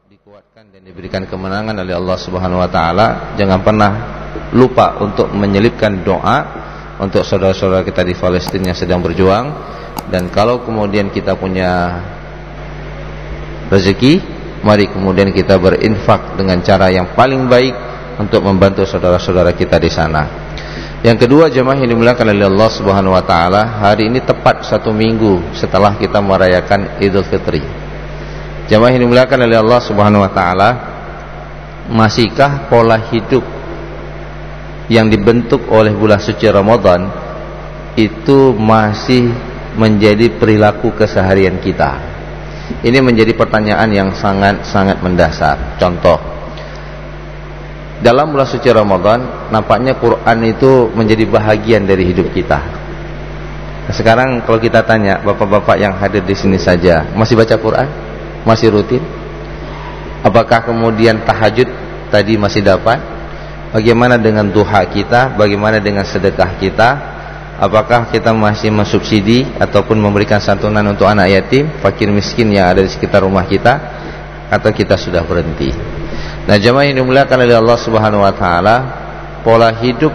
dikuatkan dan diberikan kemenangan oleh Allah Subhanahu wa taala, jangan pernah lupa untuk menyelipkan doa untuk saudara-saudara kita di Palestina yang sedang berjuang. Dan kalau kemudian kita punya rezeki, mari kemudian kita berinfak dengan cara yang paling baik untuk membantu saudara-saudara kita di sana. Yang kedua, jemaah yang dimuliakan oleh Allah Subhanahu wa taala, hari ini tepat 1 minggu setelah kita merayakan Idul Fitri. Jemaah yang dimuliakan oleh Allah Subhanahu wa taala, masihkah pola hidup yang dibentuk oleh bulan suci Ramadan itu masih menjadi perilaku keseharian kita? Ini menjadi pertanyaan yang sangat-sangat mendasar. Contoh, dalam bulan suci Ramadan nampaknya Quran itu menjadi bahagian dari hidup kita. Nah, sekarang kalau kita tanya bapak-bapak yang hadir di sini saja, masih baca Quran? Masih rutin? Apakah kemudian tahajud tadi masih dapat? Bagaimana dengan duha kita? Bagaimana dengan sedekah kita? Apakah kita masih mensubsidi ataupun memberikan santunan untuk anak yatim, fakir miskin yang ada di sekitar rumah kita? Atau kita sudah berhenti? Nah, jemaah yang dimuliakan oleh Allah Subhanahu wa taala, pola hidup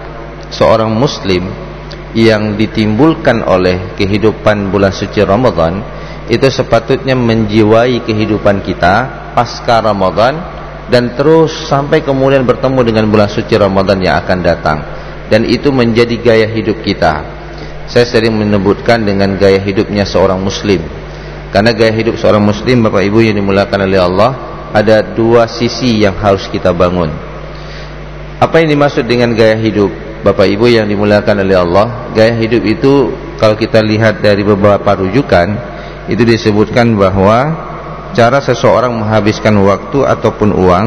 seorang muslim yang ditimbulkan oleh kehidupan bulan suci Ramadan itu sepatutnya menjiwai kehidupan kita pasca Ramadan dan terus sampai kemudian bertemu dengan bulan suci Ramadan yang akan datang, dan itu menjadi gaya hidup kita. Saya sering menyebutkan dengan gaya hidupnya seorang muslim, karena gaya hidup seorang muslim, Bapak Ibu yang dimuliakan oleh Allah, ada 2 sisi yang harus kita bangun. Apa yang dimaksud dengan gaya hidup, Bapak Ibu yang dimuliakan oleh Allah? Gaya hidup itu kalau kita lihat dari beberapa rujukan, itu disebutkan bahwa cara seseorang menghabiskan waktu ataupun uang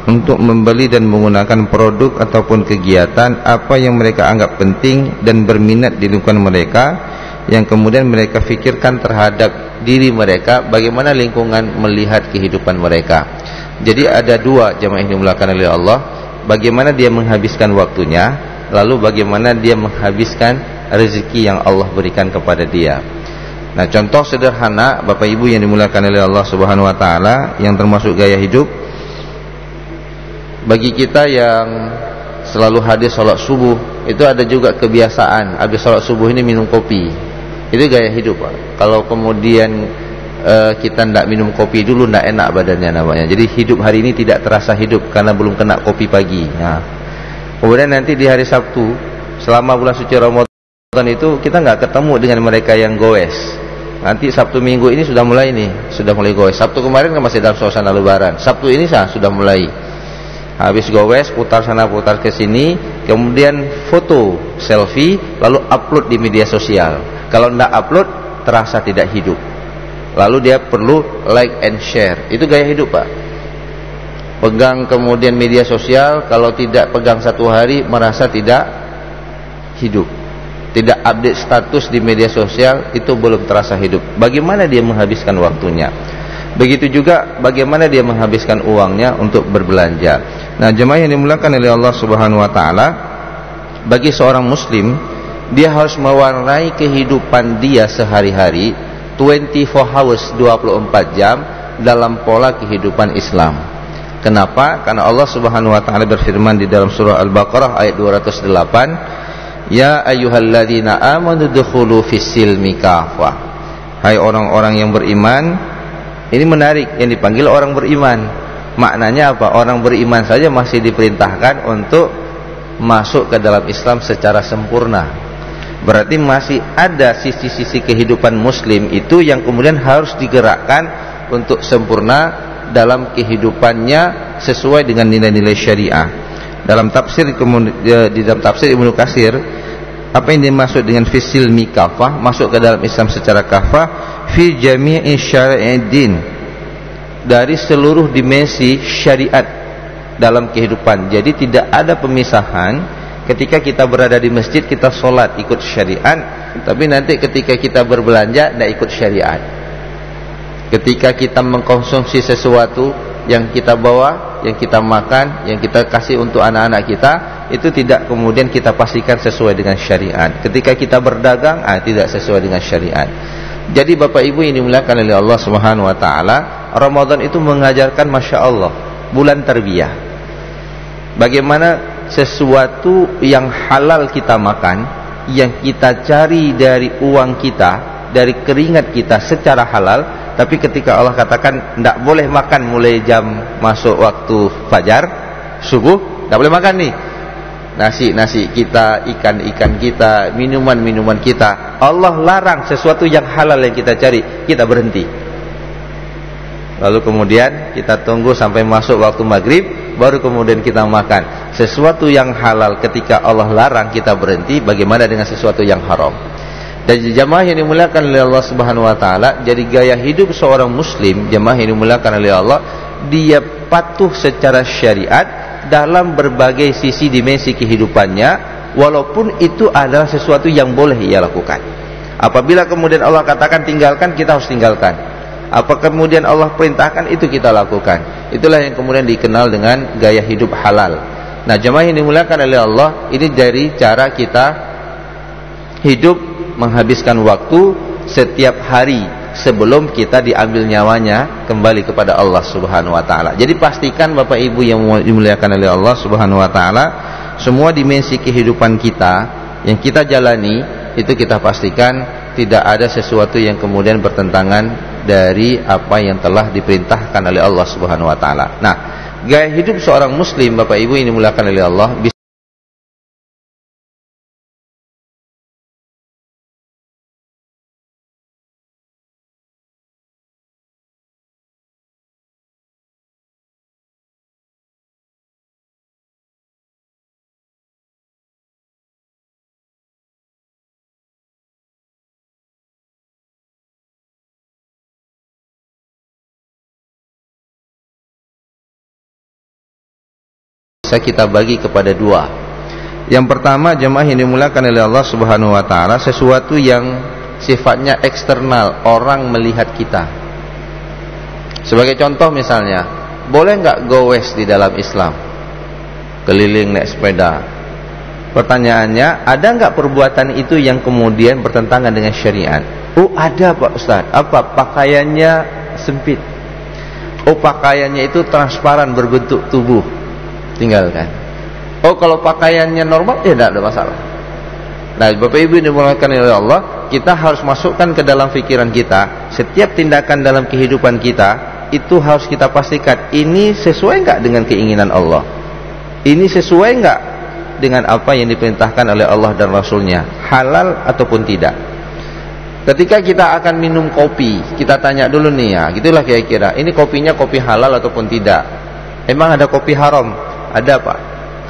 untuk membeli dan menggunakan produk ataupun kegiatan apa yang mereka anggap penting dan berminat di lingkungan mereka, yang kemudian mereka fikirkan terhadap diri mereka, bagaimana lingkungan melihat kehidupan mereka. Jadi ada 2 jemaah yang dimuliakan oleh Allah, bagaimana dia menghabiskan waktunya, lalu bagaimana dia menghabiskan rezeki yang Allah berikan kepada dia. Nah, contoh sederhana Bapak Ibu yang dimuliakan oleh Allah Subhanahu wa taala yang termasuk gaya hidup bagi kita yang selalu hadir sholat subuh, itu ada juga kebiasaan habis sholat subuh ini minum kopi. Itu gaya hidup, Pak. Kalau kemudian kita tidak minum kopi dulu, tidak enak badannya namanya. Jadi hidup hari ini tidak terasa hidup karena belum kena kopi pagi. Nah, kemudian nanti di hari Sabtu selama bulan suci Ramadan itu kita nggak ketemu dengan mereka yang goes. Nanti Sabtu Minggu ini sudah mulai goes. Sabtu kemarin kan masih dalam suasana lebaran. Sabtu ini sudah mulai habis goes, putar sana putar ke sini, kemudian foto selfie lalu upload di media sosial. Kalau tidak upload terasa tidak hidup. Lalu dia perlu like and share. Itu gaya hidup, Pak. Pegang kemudian media sosial, kalau tidak pegang 1 hari merasa tidak hidup. Tidak update status di media sosial, itu belum terasa hidup. Bagaimana dia menghabiskan waktunya? Begitu juga bagaimana dia menghabiskan uangnya untuk berbelanja. Nah, jemaah yang dimuliakan oleh Allah Subhanahu wa taala, bagi seorang muslim, dia harus mewarnai kehidupan dia sehari-hari 24 hours, 24 jam dalam pola kehidupan Islam. Kenapa? Karena Allah Subhanahu wa taala berfirman di dalam surah Al-Baqarah ayat 208, ya ayyuhalladzina amanu dukhulu fis-silmi kafah. Hai orang-orang yang beriman. Ini menarik, yang dipanggil orang beriman. Maknanya apa? Orang beriman saja masih diperintahkan untuk masuk ke dalam Islam secara sempurna. Berarti masih ada sisi-sisi kehidupan muslim itu yang kemudian harus digerakkan untuk sempurna dalam kehidupannya sesuai dengan nilai-nilai syariah. Dalam tafsir di dalam tafsir Ibnu Katsir, apa yang dimaksud dengan fisil mikafah, masuk ke dalam Islam secara kafah, fi jami'i syara'i'id din, dari seluruh dimensi syariat dalam kehidupan. Jadi tidak ada pemisahan ketika kita berada di masjid kita sholat ikut syariat, tapi nanti ketika kita berbelanja tidak ikut syariat. Ketika kita mengkonsumsi sesuatu yang kita bawa, yang kita makan, yang kita kasih untuk anak-anak kita, itu tidak kemudian kita pastikan sesuai dengan syariat. Ketika kita berdagang, tidak sesuai dengan syariat. Jadi Bapak Ibu yang dimuliakan oleh Allah Subhanahu wa taala, Ramadan itu mengajarkan Masya Allah bulan tarbiyah. Bagaimana sesuatu yang halal kita makan, yang kita cari dari uang kita, dari keringat kita secara halal, tapi ketika Allah katakan tidak boleh makan mulai jam masuk waktu fajar, subuh, tidak boleh makan nih. Nasi kita, ikan kita, minuman kita, Allah larang sesuatu yang halal yang kita cari, kita berhenti. Lalu kemudian kita tunggu sampai masuk waktu maghrib, baru kemudian kita makan. Sesuatu yang halal ketika Allah larang kita berhenti, bagaimana dengan sesuatu yang haram? Dan jamaah yang dimuliakan oleh Allah Subhanahu wa taala, jadi gaya hidup seorang muslim, jamaah yang dimuliakan oleh Allah, dia patuh secara syariat dalam berbagai sisi dimensi kehidupannya, walaupun itu adalah sesuatu yang boleh ia lakukan. Apabila kemudian Allah katakan tinggalkan, kita harus tinggalkan. Apa kemudian Allah perintahkan, itu kita lakukan. Itulah yang kemudian dikenal dengan gaya hidup halal. Nah, jemaah yang dimuliakan oleh Allah, ini dari cara kita hidup, menghabiskan waktu setiap hari sebelum kita diambil nyawanya kembali kepada Allah Subhanahu wa taala. Jadi pastikan Bapak Ibu yang dimuliakan oleh Allah Subhanahu wa taala, semua dimensi kehidupan kita yang kita jalani itu kita pastikan tidak ada sesuatu yang kemudian bertentangan dari apa yang telah diperintahkan oleh Allah Subhanahu wa taala. Nah, gaya hidup seorang muslim Bapak Ibu yang dimuliakan oleh Allah bisa kita bagi kepada dua. Yang pertama, jemaah yang dimuliakan oleh Allah Subhanahu wa taala, sesuatu yang sifatnya eksternal, orang melihat kita. Sebagai contoh misalnya, boleh nggak goes di dalam Islam? Keliling naik sepeda. Pertanyaannya, ada nggak perbuatan itu yang kemudian bertentangan dengan syariat? Oh, ada Pak Ustaz. Apa? Pakaiannya sempit. Oh, pakaiannya itu transparan berbentuk tubuh. Tinggalkan. Oh, kalau pakaiannya normal, ya tidak ada masalah. Nah, Bapak Ibu yang dimuliakan oleh Allah, kita harus masukkan ke dalam pikiran kita, setiap tindakan dalam kehidupan kita itu harus kita pastikan ini sesuai enggak dengan keinginan Allah, ini sesuai enggak dengan apa yang diperintahkan oleh Allah dan Rasulnya, halal ataupun tidak. Ketika kita akan minum kopi, kita tanya dulu nih ya, gitulah kira-kira, ini kopinya kopi halal ataupun tidak. Emang ada kopi haram? Ada Pak.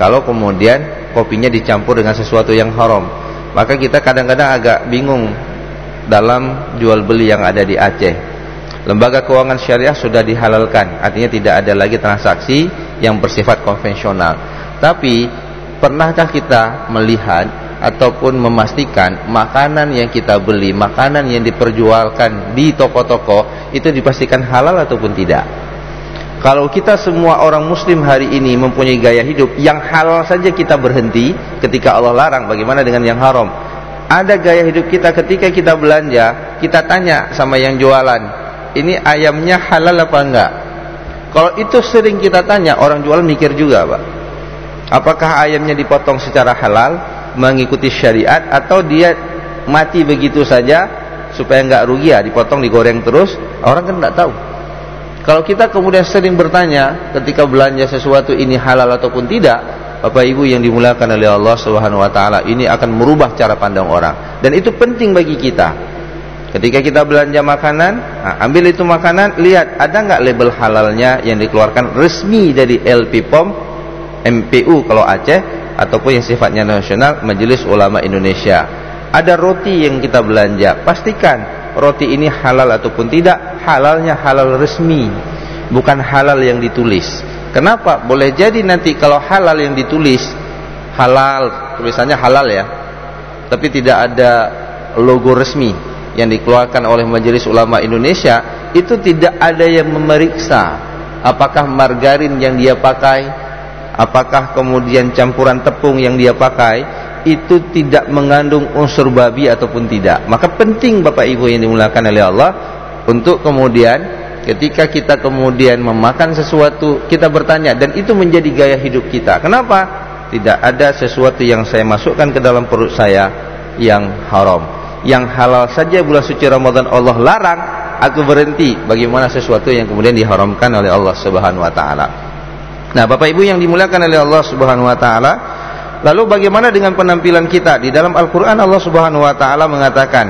Kalau kemudian kopinya dicampur dengan sesuatu yang haram, maka kita kadang-kadang agak bingung dalam jual beli yang ada di Aceh. Lembaga keuangan syariah sudah dihalalkan, artinya tidak ada lagi transaksi yang bersifat konvensional. Tapi pernahkah kita melihat ataupun memastikan makanan yang kita beli, makanan yang diperjualkan di toko-toko itu dipastikan halal ataupun tidak? Kalau kita semua orang muslim hari ini mempunyai gaya hidup yang halal saja kita berhenti ketika Allah larang, bagaimana dengan yang haram? Ada gaya hidup kita ketika kita belanja, kita tanya sama yang jualan, ini ayamnya halal apa enggak? Kalau itu sering kita tanya, orang jualan mikir juga Pak, apakah ayamnya dipotong secara halal, mengikuti syariat, atau dia mati begitu saja supaya enggak rugi ya, dipotong digoreng terus, orang kan enggak tahu. Kalau kita kemudian sering bertanya ketika belanja sesuatu ini halal ataupun tidak, Bapak Ibu yang dimuliakan oleh Allah Subhanahu wa taala, ini akan merubah cara pandang orang. Dan itu penting bagi kita. Ketika kita belanja makanan, ambil itu makanan, lihat ada nggak label halalnya yang dikeluarkan resmi dari LP POM, MPU kalau Aceh, ataupun yang sifatnya nasional, Majelis Ulama Indonesia. Ada roti yang kita belanja, pastikan roti ini halal ataupun tidak. Halalnya halal resmi, bukan halal yang ditulis. Kenapa? Boleh jadi nanti kalau halal yang ditulis, halal, tulisannya halal ya, tapi tidak ada logo resmi yang dikeluarkan oleh Majelis Ulama Indonesia, itu tidak ada yang memeriksa apakah margarin yang dia pakai, apakah kemudian campuran tepung yang dia pakai itu tidak mengandung unsur babi ataupun tidak. Maka penting Bapak Ibu yang dimuliakan oleh Allah untuk kemudian ketika kita kemudian memakan sesuatu kita bertanya, dan itu menjadi gaya hidup kita. Kenapa? Tidak ada sesuatu yang saya masukkan ke dalam perut saya yang haram. Yang halal saja bulan suci Ramadan Allah larang, aku berhenti. Bagaimana sesuatu yang kemudian diharamkan oleh Allah Subhanahu wa taala. Nah, Bapak Ibu yang dimuliakan oleh Allah Subhanahu wa taala, lalu bagaimana dengan penampilan kita? Di dalam Al-Qur'an Allah Subhanahu wa taala mengatakan,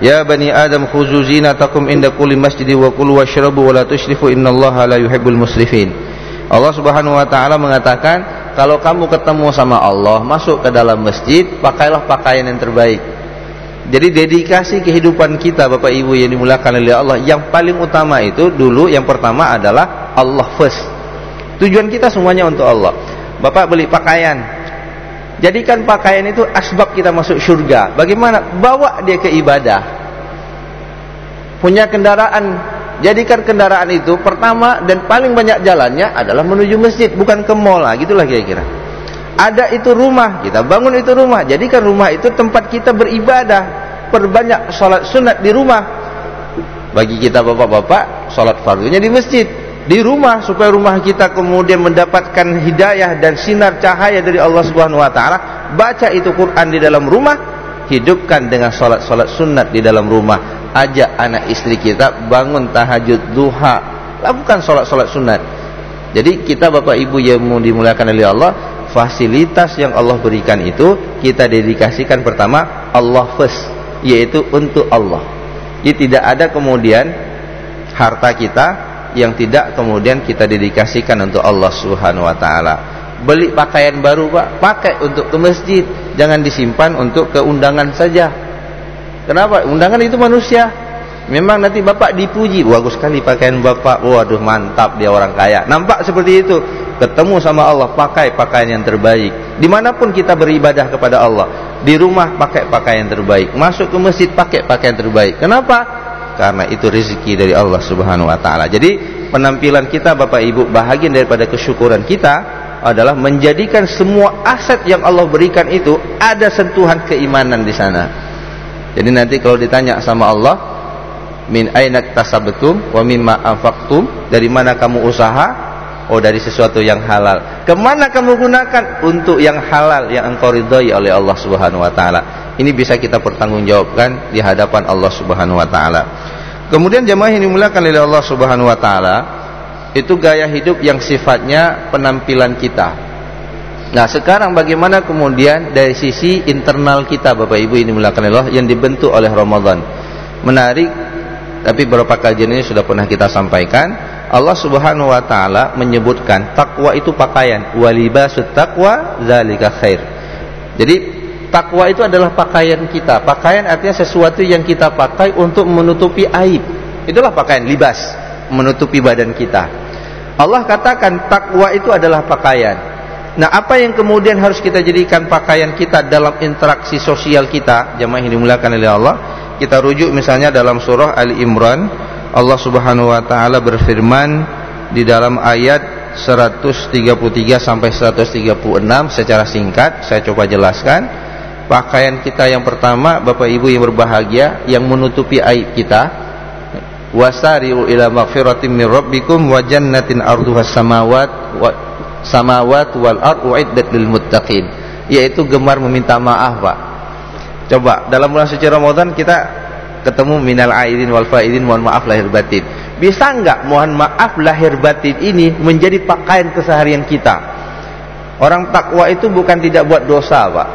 "Ya bani Adam khuzu zinatakum inda kulli masjidi wa kulu washrabu wa la tusyrifu innallaha la yuhibbul musrifin." Allah Subhanahu wa taala mengatakan, kalau kamu ketemu sama Allah, masuk ke dalam masjid, pakailah pakaian yang terbaik. Jadi dedikasi kehidupan kita Bapak Ibu yang dimuliakan oleh Allah, yang paling utama itu dulu, yang pertama adalah Allah first. Tujuan kita semuanya untuk Allah. Bapak beli pakaian, jadikan pakaian itu asbab kita masuk surga. Bagaimana? Bawa dia ke ibadah. Punya kendaraan, jadikan kendaraan itu pertama dan paling banyak jalannya adalah menuju masjid, bukan ke mall. Gitulah kira-kira. Ada itu rumah, kita bangun itu rumah, jadikan rumah itu tempat kita beribadah. Perbanyak sholat sunat di rumah. Bagi kita bapak-bapak, sholat fardunya di masjid, di rumah, supaya rumah kita kemudian mendapatkan hidayah dan sinar cahaya dari Allah Subhanahu wa taala. Baca itu Quran di dalam rumah, hidupkan dengan sholat-sholat sunat di dalam rumah. Ajak anak istri kita bangun tahajud, duha, lakukan sholat-sholat sunat. Jadi kita Bapak Ibu yang dimuliakan oleh Allah, fasilitas yang Allah berikan itu kita dedikasikan pertama Allah first, yaitu untuk Allah. Jadi tidak ada kemudian harta kita yang tidak kemudian kita dedikasikan untuk Allah Subhanahu wa taala. Beli pakaian baru Pak, pakai untuk ke masjid, jangan disimpan untuk ke undangan saja. Kenapa? Undangan itu manusia. Memang nanti Bapak dipuji, bagus sekali pakaian Bapak, waduh mantap, dia orang kaya. Nampak seperti itu. Ketemu sama Allah, pakai pakaian yang terbaik. Dimanapun kita beribadah kepada Allah, di rumah pakai pakaian terbaik, masuk ke masjid pakai pakaian terbaik. Kenapa? Karena itu rezeki dari Allah Subhanahu wa taala. Jadi penampilan kita Bapak Ibu, bahagian daripada kesyukuran kita adalah menjadikan semua aset yang Allah berikan itu ada sentuhan keimanan di sana. Jadi nanti kalau ditanya sama Allah, min aina tasabtum wa mimma anfaqtum, dari mana kamu usaha? Oh, dari sesuatu yang halal. Kemana kamu gunakan? Untuk yang halal yang engkau ridhai oleh Allah Subhanahu wa taala. Ini bisa kita pertanggungjawabkan di hadapan Allah Subhanahu wa taala. Kemudian jemaah yang dimuliakan oleh Allah Subhanahu wa taala, itu gaya hidup yang sifatnya penampilan kita. Nah, sekarang bagaimana kemudian dari sisi internal kita Bapak Ibu ini dimuliakan Allah yang dibentuk oleh Ramadan. Menarik, tapi beberapa kajian ini sudah pernah kita sampaikan. Allah Subhanahu wa taala menyebutkan takwa itu pakaian, walibasut taqwa zalika khair. Jadi takwa itu adalah pakaian kita. Pakaian artinya sesuatu yang kita pakai untuk menutupi aib. Itulah pakaian, libas, menutupi badan kita. Allah katakan takwa itu adalah pakaian. Nah, apa yang kemudian harus kita jadikan pakaian kita dalam interaksi sosial kita, jemaah yang dimuliakan oleh Allah? Kita rujuk misalnya dalam surah Ali Imran, Allah Subhanahu wa taala berfirman di dalam ayat 133 sampai 136 secara singkat saya coba jelaskan. Pakaian kita yang pertama Bapak Ibu yang berbahagia, yang menutupi aib kita. Wasari'u ila maghfiratin min rabbikum wa jannatin arduhas samawat wal ard uiddat lil muttaqin, yaitu gemar meminta maaf Pak. Coba dalam bulan suci Ramadan kita ketemu minal aidin wal faidin, mohon maaf lahir batin. Bisa enggak mohon maaf lahir batin ini menjadi pakaian keseharian kita? Orang takwa itu bukan tidak buat dosa Pak.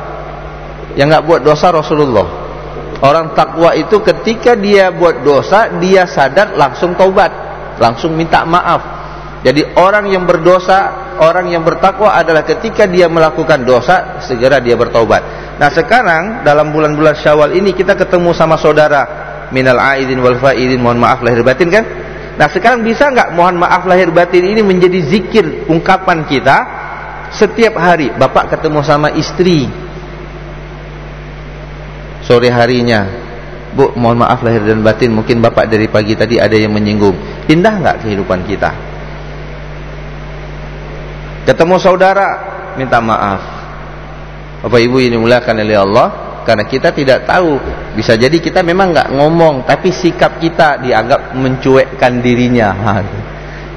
Yang enggak buat dosa Rasulullah. Orang takwa itu ketika dia buat dosa, dia sadar langsung taubat, langsung minta maaf. Jadi orang yang berdosa, orang yang bertakwa adalah ketika dia melakukan dosa, segera dia bertaubat. Nah, sekarang dalam bulan-bulan Syawal ini kita ketemu sama saudara minal aidin wal faidin, mohon maaf lahir batin kan? Nah, sekarang bisa nggak mohon maaf lahir batin ini menjadi zikir ungkapan kita setiap hari? Bapak ketemu sama istri sore harinya, Bu, mohon maaf lahir dan batin, mungkin Bapak dari pagi tadi ada yang menyinggung. Indah nggak kehidupan kita? Ketemu saudara, minta maaf. Bapak Ibu yang dimuliakan oleh Allah, karena kita tidak tahu, bisa jadi kita memang nggak ngomong, tapi sikap kita dianggap mencuekkan dirinya.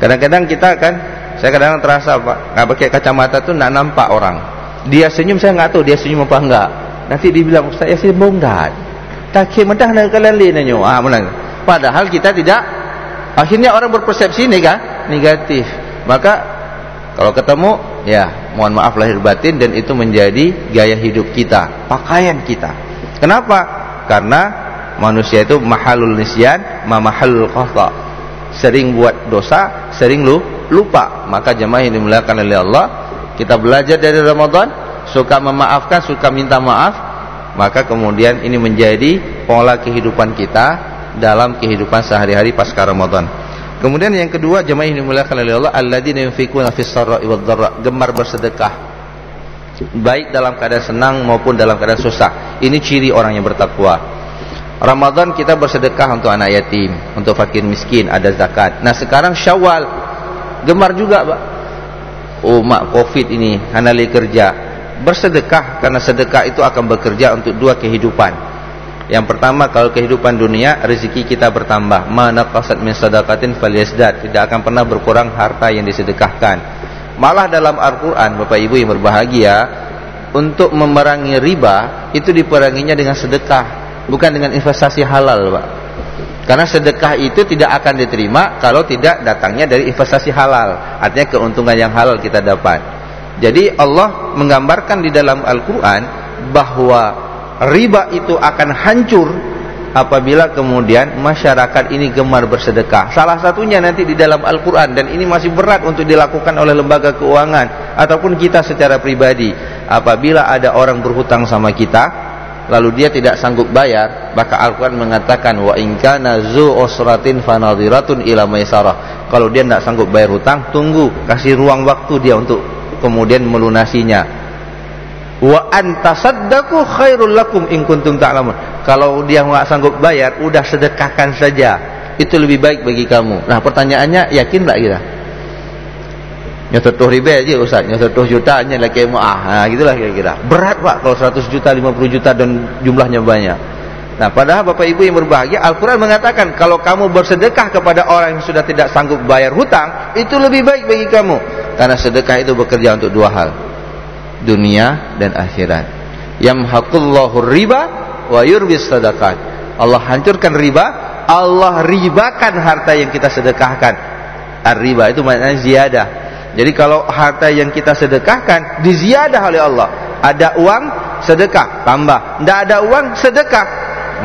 Kadang-kadang kita kan, saya kadang-kadang terasa Pak, nggak pakai kacamata tuh nggak nampak orang. Dia senyum, saya nggak tahu dia senyum apa enggak. Nanti dibilang, Ustaz, ya saya bonggat. Tak kemedah nak kalian nyo. Menang. Padahal kita tidak. Akhirnya orang berpersepsi negatif. Maka kalau ketemu, ya mohon maaf lahir batin, dan itu menjadi gaya hidup kita, pakaian kita. Kenapa? Karena manusia itu mahalul nisyan, mahalul khata. Sering buat dosa, sering lupa. Maka jemaah yang dimuliakan oleh Allah, kita belajar dari Ramadan, suka memaafkan, suka minta maaf, maka kemudian ini menjadi pola kehidupan kita dalam kehidupan sehari-hari pasca Ramadan. Kemudian yang kedua, jemaah yang dimuliakan oleh Allah, alladzina yunfikuna fis sarra'i wad dharra, gemar bersedekah baik dalam keadaan senang maupun dalam keadaan susah. Ini ciri orang yang bertakwa. Ramadan kita bersedekah untuk anak yatim, untuk fakir miskin, ada zakat. Nah sekarang Syawal gemar juga Pak. Oh mak Covid ini hanali kerja, bersedekah, karena sedekah itu akan bekerja untuk dua kehidupan. Yang pertama, kalau kehidupan dunia, rezeki kita bertambah. Mana qasad min sadaqatin falyasdad, tidak akan pernah berkurang harta yang disedekahkan. Malah dalam Al-Quran, Bapak Ibu yang berbahagia, untuk memerangi riba itu diperanginya dengan sedekah, bukan dengan investasi halal Pak. Karena sedekah itu tidak akan diterima kalau tidak datangnya dari investasi halal. Artinya keuntungan yang halal kita dapat. Jadi Allah menggambarkan di dalam Al-Quran bahwa riba itu akan hancur apabila kemudian masyarakat ini gemar bersedekah. Salah satunya nanti di dalam Al-Quran, dan ini masih berat untuk dilakukan oleh lembaga keuangan ataupun kita secara pribadi. Apabila ada orang berhutang sama kita, lalu dia tidak sanggup bayar, maka Al-Quran mengatakan wa in kana zu usratin fanadhiratun ila maisarah. Kalau dia tidak sanggup bayar hutang, tunggu, kasih ruang waktu dia untuk kemudian melunasinya. Wa antasaddaqu khairul lakum in kuntum ta'lamun. Kalau dia nggak sanggup bayar, udah sedekahkan saja, itu lebih baik bagi kamu. Nah pertanyaannya, yakin tak kita? Nyotoh riba aja Ustaz, nyotoh juta hanya lagi nah gitulah kira-kira. Berat Pak kalau 100 juta, 50 juta dan jumlahnya banyak. Nah padahal Bapak Ibu yang berbahagia, Al-Quran mengatakan kalau kamu bersedekah kepada orang yang sudah tidak sanggup bayar hutang, itu lebih baik bagi kamu. Karena sedekah itu bekerja untuk dua hal, dunia dan akhirat. Yamhaqullahu riba wa yurbis sadaqat. Allah hancurkan riba, Allah ribakan harta yang kita sedekahkan. Ar-riba itu maknanya ziyadah. Jadi kalau harta yang kita sedekahkan diziyadah oleh Allah, ada uang sedekah tambah, tidak ada uang sedekah,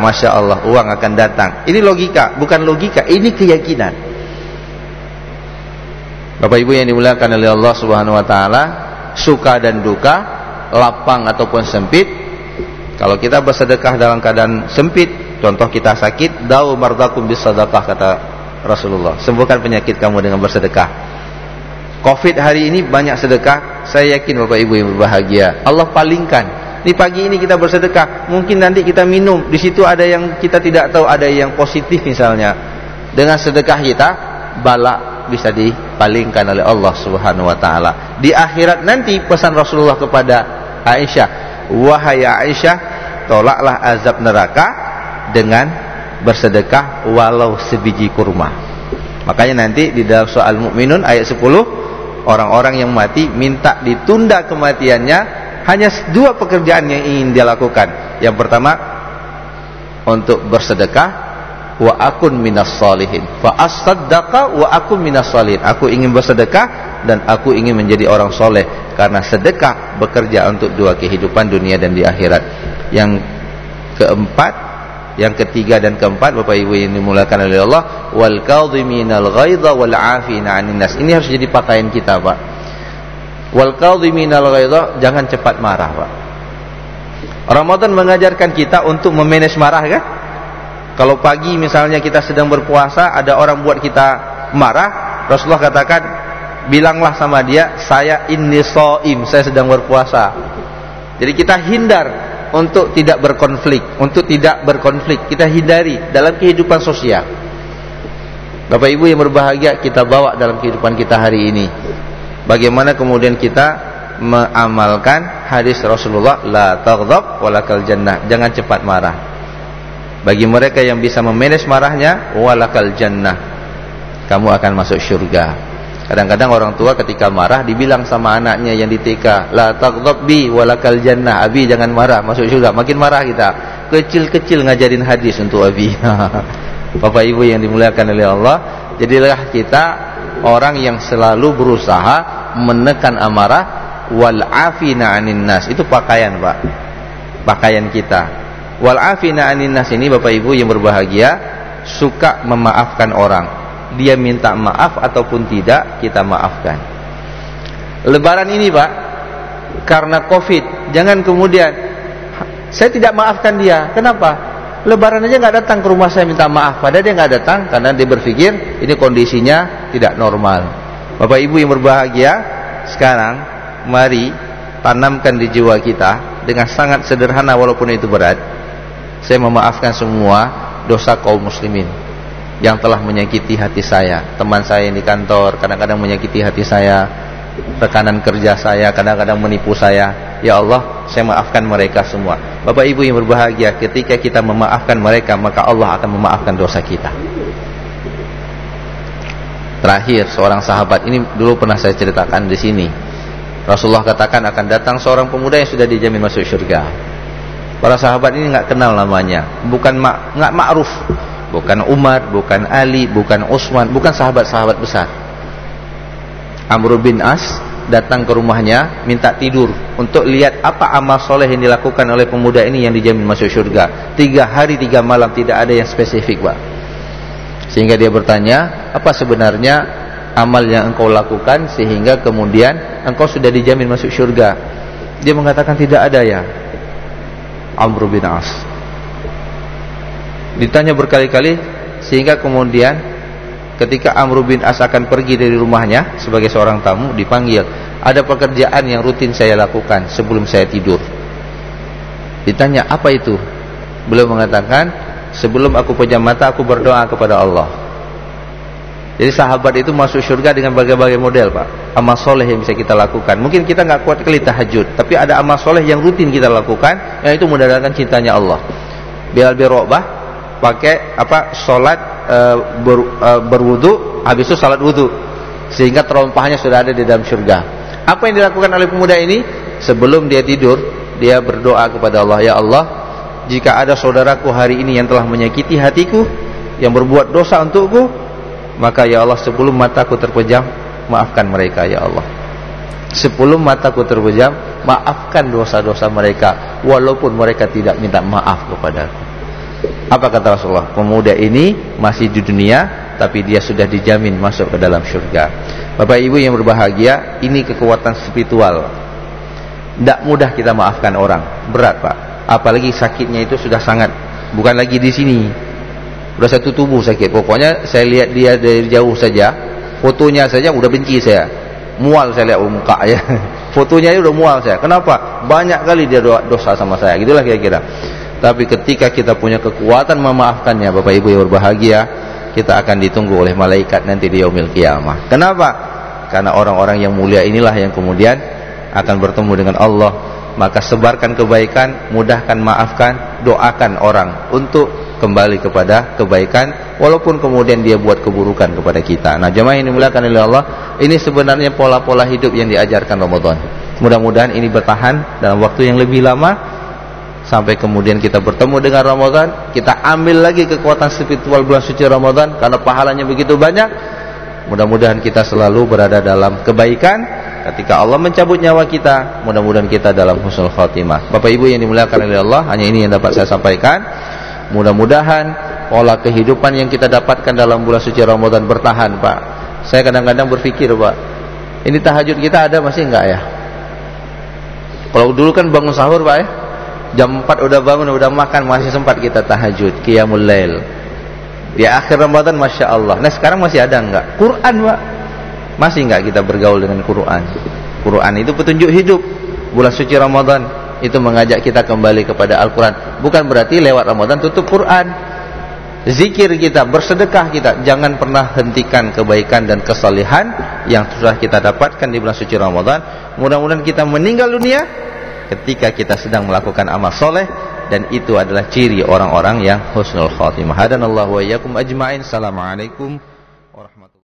Masya Allah uang akan datang. Ini logika, bukan logika, ini keyakinan. Bapak Ibu yang dimuliakan oleh Allah Subhanahu Wa Taala, suka dan duka, lapang ataupun sempit, kalau kita bersedekah dalam keadaan sempit, contoh kita sakit, da'u mardakum bis sadaqah, kata Rasulullah, sembuhkan penyakit kamu dengan bersedekah. Covid hari ini banyak sedekah, saya yakin Bapak Ibu yang berbahagia, Allah palingkan. Di pagi ini kita bersedekah, mungkin nanti kita minum, di situ ada yang kita tidak tahu, ada yang positif misalnya. Dengan sedekah kita, bala bisa dipalingkan oleh Allah Subhanahu Wa Taala. Di akhirat nanti pesan Rasulullah kepada Aisyah, wahai Aisyah, tolaklah azab neraka dengan bersedekah walau sebiji kurma. Makanya nanti di dalam surah Al-Mu'minun ayat 10, orang-orang yang mati minta ditunda kematiannya, hanya dua pekerjaan yang ingin dia lakukan. Yang pertama, untuk bersedekah, wa akun minas solihin, fa as-saddaqa wa akun minas solihin. Aku ingin bersedekah dan aku ingin menjadi orang soleh, karena sedekah bekerja untuk dua kehidupan, dunia dan di akhirat. Yang keempat, yang ketiga dan keempat, Bapak Ibu yang dimuliakan oleh Allah, wal kadhiminal ghaidha wal 'afina 'anil nas. Ini harus jadi pakaian kita, Pak. Wal kadhiminal ghaidha, jangan cepat marah, Pak. Ramadan mengajarkan kita untuk memanage marah, kan? Kalau pagi misalnya kita sedang berpuasa, ada orang buat kita marah, Rasulullah katakan, bilanglah sama dia, saya inni shaim, saya sedang berpuasa. Jadi kita hindar untuk tidak berkonflik, kita hindari dalam kehidupan sosial. Bapak Ibu yang berbahagia, kita bawa dalam kehidupan kita hari ini. Bagaimana kemudian kita mengamalkan hadis Rasulullah, la taghdab walakal jannah, jangan cepat marah. Bagi mereka yang bisa memanage marahnya, walakal jannah, kamu akan masuk surga. Kadang-kadang orang tua ketika marah dibilang sama anaknya yang di TK, la taghdab bi walakal jannah, abi jangan marah, masuk surga. Makin marah kita, kecil-kecil ngajarin hadis untuk abi. Bapak Ibu yang dimuliakan oleh Allah, jadilah kita orang yang selalu berusaha menekan amarah. Wal afina 'anin nas, itu pakaian, Pak, pakaian kita. Wal afina 'anin nas ini, Bapak Ibu yang berbahagia, suka memaafkan orang. Dia minta maaf ataupun tidak, kita maafkan. Lebaran ini, Pak, karena Covid, jangan kemudian saya tidak maafkan dia. Kenapa? Lebaran aja nggak datang ke rumah saya minta maaf, padahal dia nggak datang karena dia berpikir ini kondisinya tidak normal. Bapak Ibu yang berbahagia, sekarang mari tanamkan di jiwa kita dengan sangat sederhana walaupun itu berat. Saya memaafkan semua dosa kaum muslimin yang telah menyakiti hati saya. Teman saya yang di kantor kadang-kadang menyakiti hati saya, rekanan kerja saya kadang-kadang menipu saya. Ya Allah, saya maafkan mereka semua. Bapak Ibu yang berbahagia, ketika kita memaafkan mereka, maka Allah akan memaafkan dosa kita. Terakhir, seorang sahabat ini dulu pernah saya ceritakan di sini. Rasulullah katakan akan datang seorang pemuda yang sudah dijamin masuk surga. Para sahabat ini nggak kenal namanya, nggak ma'ruf, bukan Umar, bukan Ali, bukan Utsman, bukan sahabat-sahabat besar. Amr bin As datang ke rumahnya minta tidur untuk lihat apa amal soleh yang dilakukan oleh pemuda ini yang dijamin masuk surga. 3 hari 3 malam, tidak ada yang spesifik, Pak. Sehingga dia bertanya, apa sebenarnya amal yang engkau lakukan sehingga kemudian engkau sudah dijamin masuk surga? Dia mengatakan tidak ada, ya Amr bin As. Ditanya berkali-kali sehingga kemudian ketika Amr bin As akan pergi dari rumahnya sebagai seorang tamu, dipanggil, ada pekerjaan yang rutin saya lakukan sebelum saya tidur. Ditanya apa itu? Beliau mengatakan, sebelum aku pejam mata aku berdoa kepada Allah. Jadi sahabat itu masuk surga dengan berbagai model, Pak. Amal soleh yang bisa kita lakukan. Mungkin kita nggak kuat kali tahajud, tapi ada amal soleh yang rutin kita lakukan, yang itu mendatangkan cintanya Allah. Bilal bin Rabah pakai sholat berwudu, habis itu salat wudu, sehingga terompahnya sudah ada di dalam surga. Apa yang dilakukan oleh pemuda ini? Sebelum dia tidur, dia berdoa kepada Allah, ya Allah, jika ada saudaraku hari ini yang telah menyakiti hatiku, yang berbuat dosa untukku, maka ya Allah, sebelum mataku terpejam, maafkan mereka, ya Allah. Sebelum mataku terpejam, maafkan dosa-dosa mereka, walaupun mereka tidak minta maaf kepadaku. Apa kata Rasulullah? Pemuda ini masih di dunia, tapi dia sudah dijamin masuk ke dalam surga. Bapak Ibu yang berbahagia, ini kekuatan spiritual. Tidak mudah kita maafkan orang, berat, Pak. Apalagi sakitnya itu sudah sangat, bukan lagi di sini, udah satu tubuh sakit. Pokoknya saya lihat dia dari jauh saja, fotonya saja udah benci saya, mual saya lihat muka ya. Fotonya udah mual saya. Kenapa? Banyak kali dia dosa sama saya, gitulah kira-kira. Tapi ketika kita punya kekuatan memaafkannya, Bapak Ibu yang berbahagia, kita akan ditunggu oleh malaikat nanti di yaumil qiyamah. Kenapa? Karena orang-orang yang mulia inilah yang kemudian akan bertemu dengan Allah. Maka sebarkan kebaikan, mudahkan maafkan, doakan orang untuk kembali kepada kebaikan, walaupun kemudian dia buat keburukan kepada kita. Nah, jemaah yang dimuliakan oleh Allah, ini sebenarnya pola-pola hidup yang diajarkan Ramadan. Mudah-mudahan ini bertahan dalam waktu yang lebih lama, sampai kemudian kita bertemu dengan Ramadan, kita ambil lagi kekuatan spiritual bulan suci Ramadan, karena pahalanya begitu banyak. Mudah-mudahan kita selalu berada dalam kebaikan. Ketika Allah mencabut nyawa kita, mudah-mudahan kita dalam husnul khatimah. Bapak Ibu yang dimuliakan oleh Allah, hanya ini yang dapat saya sampaikan. Mudah-mudahan pola kehidupan yang kita dapatkan dalam bulan suci Ramadan bertahan, Pak. Saya kadang-kadang berpikir, Pak, ini tahajud kita ada masih enggak ya? Kalau dulu kan bangun sahur, Pak, ya, jam 4 udah bangun, udah makan, masih sempat kita tahajud, qiyamul lail. Di akhir Ramadan, Masya Allah. Nah, sekarang masih ada enggak? Quran, Pak, masih enggak kita bergaul dengan Quran? Quran itu petunjuk hidup. Bulan suci Ramadan itu mengajak kita kembali kepada Al-Quran. Bukan berarti lewat Ramadan tutup Quran. Zikir kita, bersedekah kita, jangan pernah hentikan kebaikan dan kesalehan yang sudah kita dapatkan di bulan suci Ramadan. Mudah-mudahan kita meninggal dunia ketika kita sedang melakukan amal soleh, dan itu adalah ciri orang-orang yang husnul khotimah. Hadanallahu wa iyyakum ajma'in. Assalamualaikum warahmatullahi wabarakatuh.